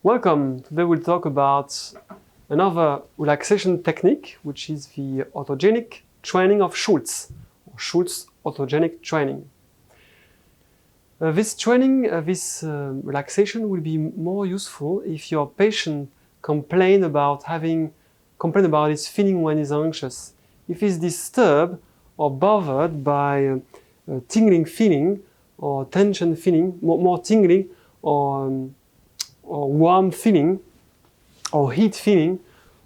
Welcome. Today we'll talk about another relaxation technique, which is the autogenic training of Schultz, or Schultz autogenic training. This relaxation will be more useful if your patient complains about his feeling when he's anxious. If he's disturbed or bothered by a tingling feeling or tension feeling, more tingling or warm feeling or heat feeling,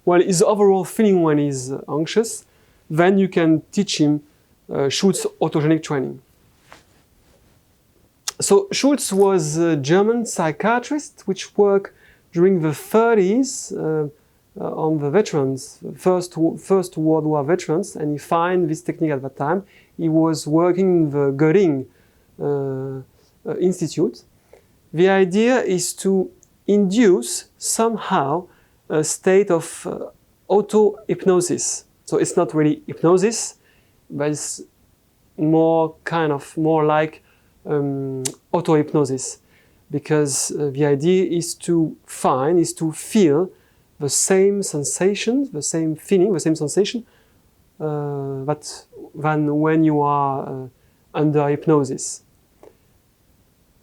well, his overall feeling when he's anxious, then you can teach him Schultz autogenic training. So Schultz was a German psychiatrist which worked during the 30s on the veterans, First World War veterans, and he found this technique at that time. He was working in the Göttingen Institute. The idea is to induce somehow a state of auto-hypnosis. So it's not really hypnosis, but it's more like auto-hypnosis, because the idea is to feel the same sensation, the same feeling, the same sensation than when you are under hypnosis.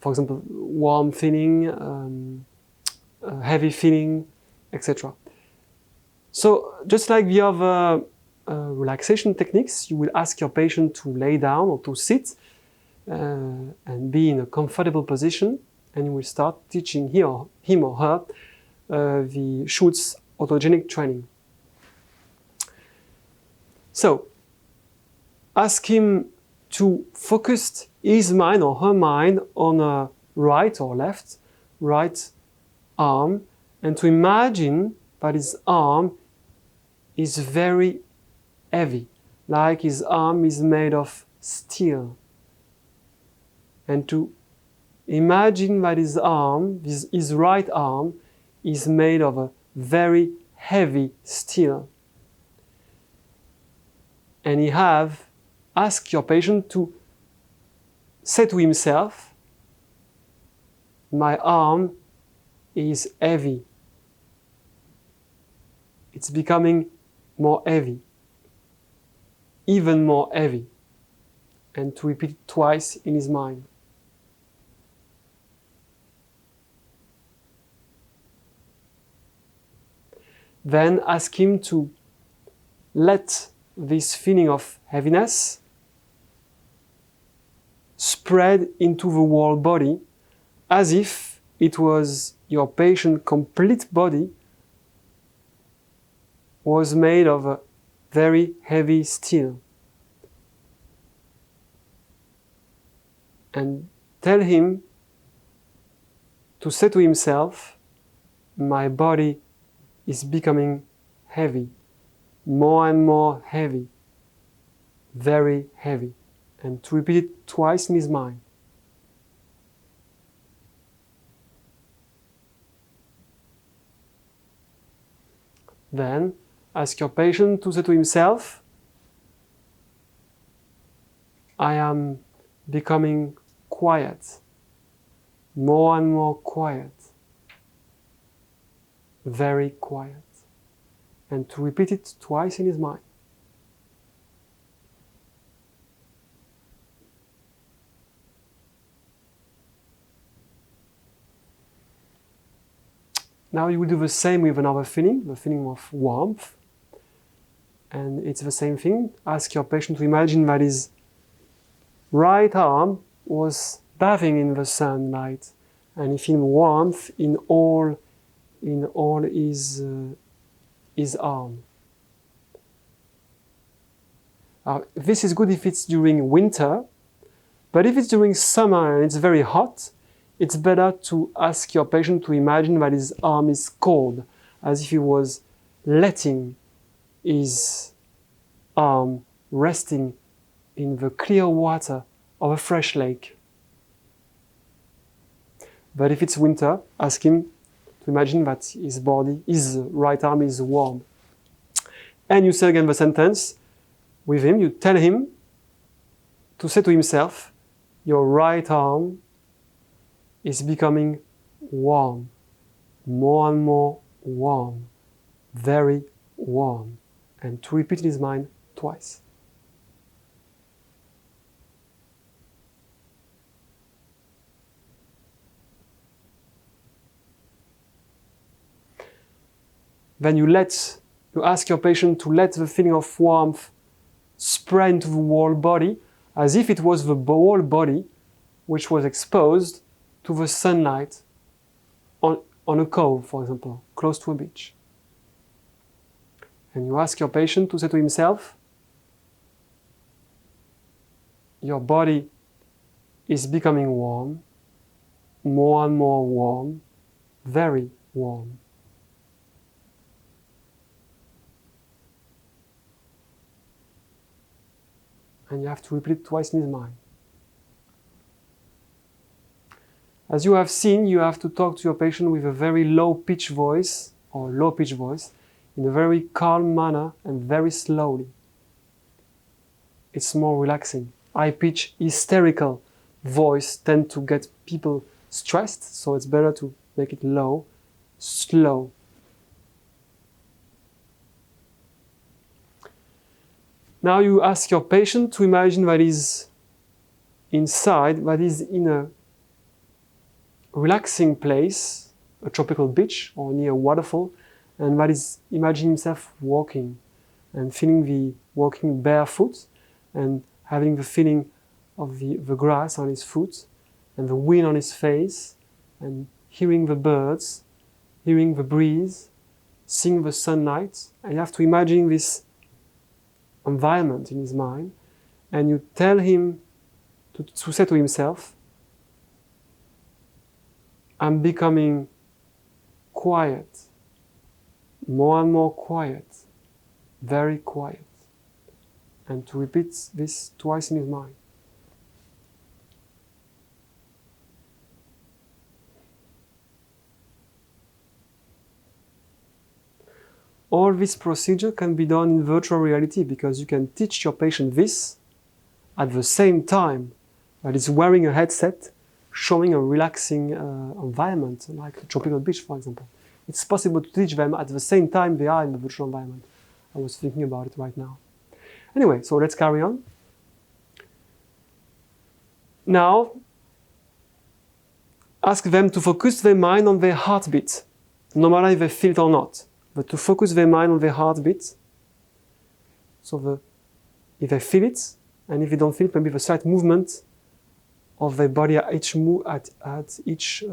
For example, warm feeling, heavy feeling, etc. So just like the other relaxation techniques, you will ask your patient to lay down or to sit and be in a comfortable position, and you will start teaching him or her the Schultz autogenic training. So ask him to focus his mind or her mind on a right or right arm, and to imagine that his arm is very heavy, like his arm is made of steel. And to imagine that his right arm, is made of a very heavy steel. And ask your patient to say to himself, my arm is heavy. It's becoming more heavy, even more heavy. And to repeat it twice in his mind. Then ask him to let this feeling of heaviness spread into the whole body, as if it was your patient's complete body was made of a very heavy steel. And tell him to say to himself, my body is becoming heavy, more and more heavy, very heavy, and to repeat it twice in his mind. Then ask your patient to say to himself, I am becoming quiet, more and more quiet, very quiet, and to repeat it twice in his mind. Now you will do the same with another feeling, the feeling of warmth. And it's the same thing. Ask your patient to imagine that his right arm was bathing in the sunlight, and he feels warmth in all his arm. This is good if it's during winter, but if it's during summer and it's very hot, it's better to ask your patient to imagine that his arm is cold, as if he was letting his arm resting in the clear water of a fresh lake. But if it's winter, ask him to imagine that his right arm is warm. And you say again the sentence with him, you tell him to say to himself, your right arm is becoming warm, more and more warm, very warm. And to repeat in his mind twice. Then you ask your patient to let the feeling of warmth spread into the whole body, as if it was the whole body which was exposed to the sunlight on a cove, for example, close to a beach. And you ask your patient to say to himself, your body is becoming warm, more and more warm, very warm. And you have to repeat it twice in his mind. As you have seen, you have to talk to your patient with a very low-pitched voice, or low-pitched voice, in a very calm manner and very slowly. It's more relaxing. High-pitched, hysterical voice tend to get people stressed, so it's better to make it low, slow. Now you ask your patient to imagine that he's inside, that he's in a relaxing place, a tropical beach or near a waterfall, and that is imagine himself walking and feeling the walking barefoot and having the feeling of the grass on his foot and the wind on his face and hearing the birds, hearing the breeze, seeing the sunlight. And you have to imagine this environment in his mind, and you tell him to say to himself, I'm becoming quiet, more and more quiet, very quiet. And to repeat this twice in his mind. All this procedure can be done in virtual reality because you can teach your patient this at the same time that he's wearing a headset showing a relaxing environment, like a tropical beach, for example. It's possible to teach them at the same time they are in the virtual environment. I was thinking about it right now. Anyway, so let's carry on. Now, ask them to focus their mind on their heartbeat, no matter if they feel it or not. But to focus their mind on their heartbeat, so if they feel it, and if they don't feel it, maybe the slight movement of their body at each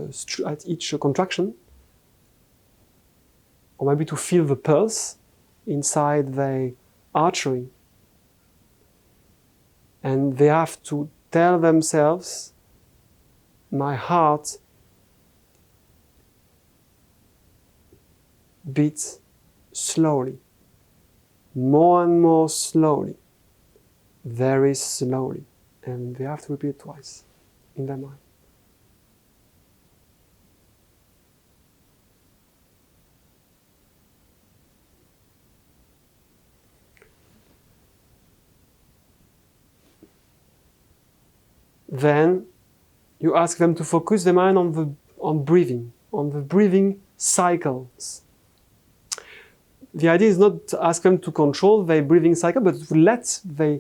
contraction, or maybe to feel the pulse inside their artery. And they have to tell themselves, my heart beats slowly, more and more slowly, very slowly. And they have to repeat it twice in their mind. Then you ask them to focus their mind on breathing, on the breathing cycles. The idea is not to ask them to control their breathing cycle, but to let their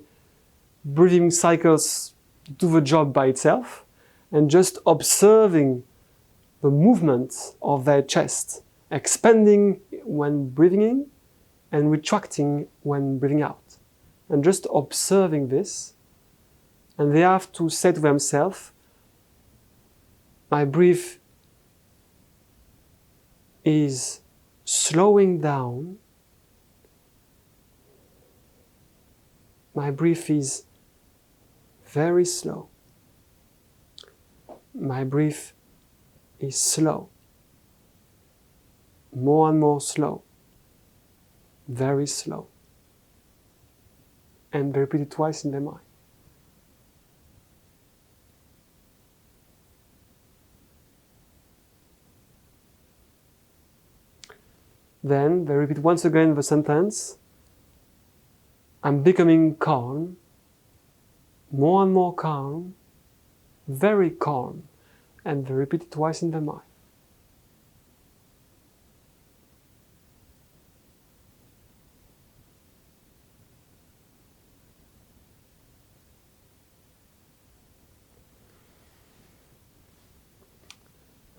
breathing cycles do the job by itself, and just observing the movement of their chest, expanding when breathing in and retracting when breathing out. And just observing this, and they have to say to themselves, my breath is slowing down, my breath is very slow, my breath is slow, more and more slow, very slow. And they repeat it twice in their mind. Then they repeat once again the sentence, I'm becoming calm, more and more calm, very calm. And they repeat it twice in their mind.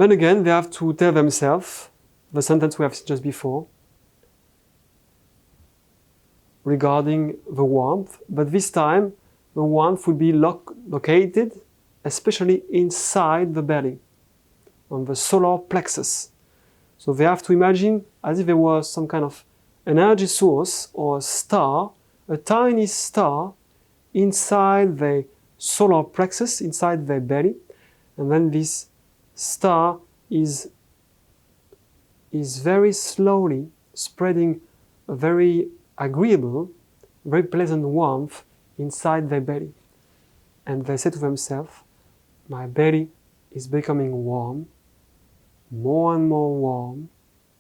Then again, they have to tell themselves the sentence we have seen just before regarding the warmth, but this time the warmth would be located especially inside the belly, on the solar plexus. So they have to imagine as if there was some kind of energy source or a star, a tiny star inside the solar plexus, inside their belly, and then this star is very slowly spreading a very agreeable, very pleasant warmth inside their belly. And they say to themselves, my belly is becoming warm, more and more warm,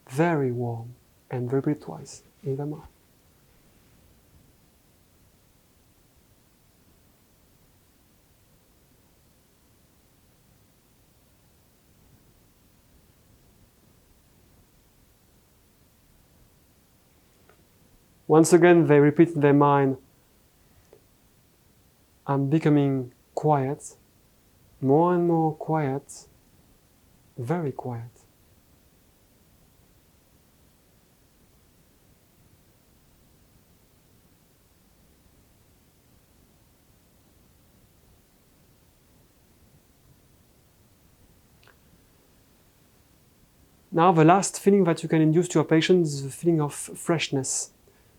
very warm, and repeat twice in the mind. Once again, they repeat in their mind, I'm becoming quiet, more and more quiet, very quiet. Now the last feeling that you can induce to your patient is the feeling of freshness.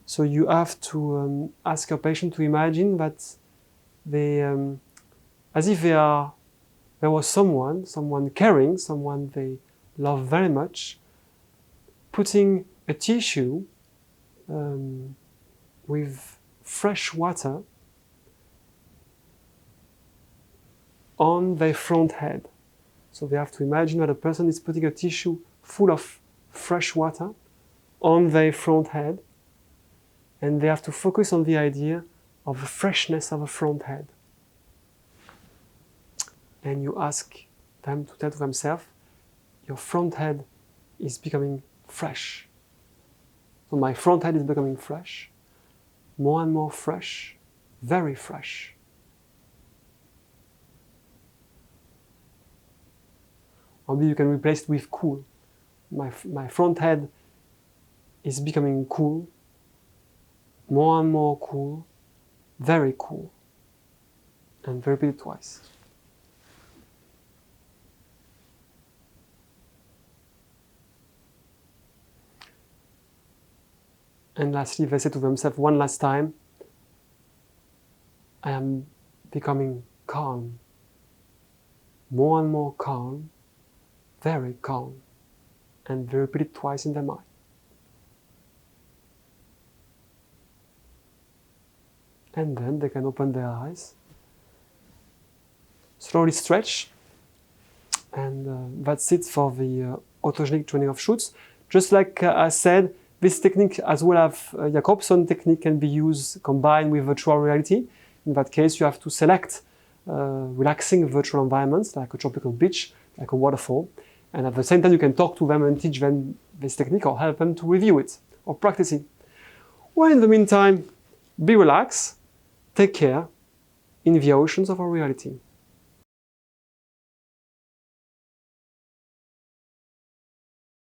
So you have to ask your patient to imagine that they, as if there was someone caring, someone they love very much, putting a tissue with fresh water on their front head. So they have to imagine that a person is putting a tissue full of fresh water on their front head, and they have to focus on the idea of the freshness of the front head. And you ask them to tell to themselves, your front head is becoming fresh. So my front head is becoming fresh, more and more fresh, very fresh. Or maybe you can replace it with cool. My front head is becoming cool, more and more cool, very cool. And repeat it twice. And lastly, they say to themselves one last time, I am becoming calm, more and more calm, very calm. And they repeat it twice in their mind. And then they can open their eyes, slowly stretch, and that's it for the autogenic training of Schultz. Just like I said, this technique, as well as Jacobson technique, can be used combined with virtual reality. In that case, you have to select relaxing virtual environments, like a tropical beach, like a waterfall. And at the same time, you can talk to them and teach them this technique or help them to review it or practice it. Well, in the meantime, be relaxed, take care in the oceans of our reality.